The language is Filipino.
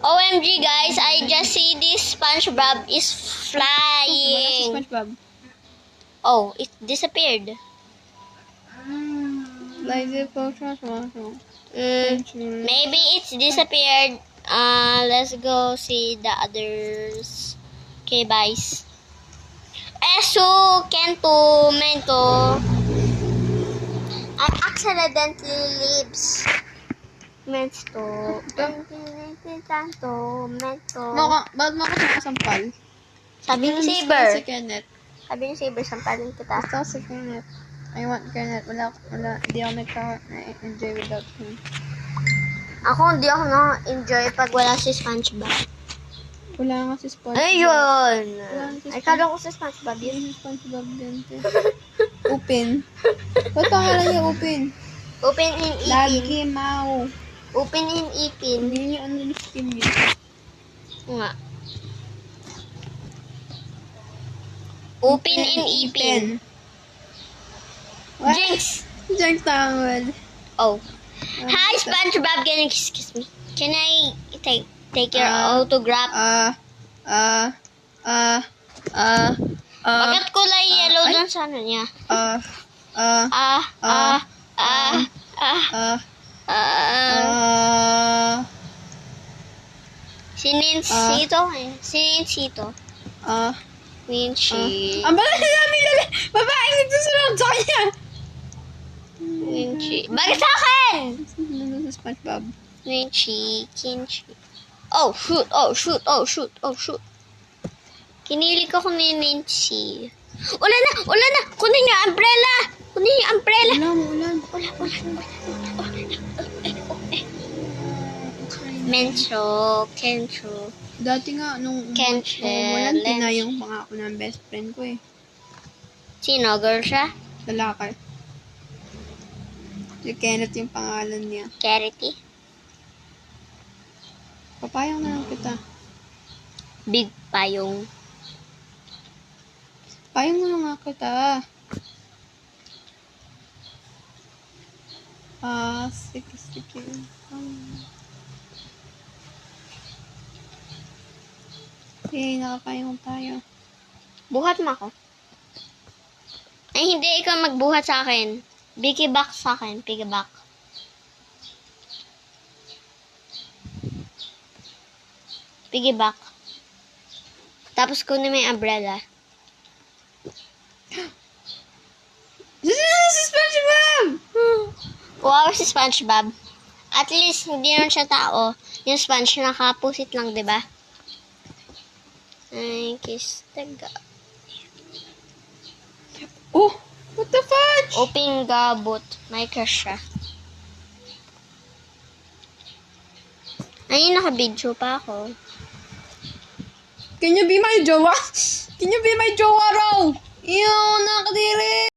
OMG guys, I just see this SpongeBob is Wala si flying. SpongeBob. Oh, it disappeared. Lazy potion. Maybe it's disappeared. Let's go see the others. Okay, bye. Esu, Kento, Mento. I accidentally leaves. Mento. Tanto, Mento. Bakit mo ako sinasampal? Sabi ni Si Saber. Kenneth. Sabi ni Saber, sampalin kita. Gusto ko si Kenneth. I want Kenneth. Wala. Hindi ako nagka-enjoy without him. Ako, hindi ako na-enjoy pag wala si SpongeBob. Wala nga si SpongeBob. Ayun! si Ay, kala ko si SpongeBob yun. Yun si SpongeBob din. Upin. Ba't pangalan niya Upin? Open in Ipin. Lagi Mau. Open in Ipin. Hindi niya ano yung skin niya. Nga. Open in Ipin. What? Jinx! Jinx Tangwell. Oh. Hi, SpongeBob. Can you excuse me? Can I take your autograph? Bakit kulay yellow dun sa ano niya? Sininsito. Sininsito. Winchi. Ang bakit sinabi nila? Babaeng nagsusunod sa kanya. Winchi. Bakit sa akin? Ano sa SpongeBob? Winchi. Kinchi. Oh, shoot. Oh, shoot. Oh, shoot. Oh, shoot. Kinilig ako ni Nancy. Ulan na! Ulan na! Kunin yung umbrella! Kunin yung umbrella! Ulan. Mencho. Kencho. Dati nga, nung Kencho. walang tinayong pangako ng best friend ko eh. Sino? Girl siya? Lalaki. Si Kenneth yung pangalan niya. Charity? Papayang na lang kita. Big payong. Payang na lang nga kita. Sige. Okay, nakapayong tayo. Buhat mo ako. Ay, hindi. Ikaw magbuhat sa akin. Piggyback sa akin. Piggyback. Piggyback. Tapos kunin mo yung umbrella. Si SpongeBob! Wow, si SpongeBob. At least, hindi naman siya tao. Yung sponge, nakapusit lang, diba? Ay, kiss the god. Oh! What the fudge? Open gabot. May crush siya. Ay, naka-video pa ako. Can you be my jowa? Can you be my jowa raw? Ew, nakadiri!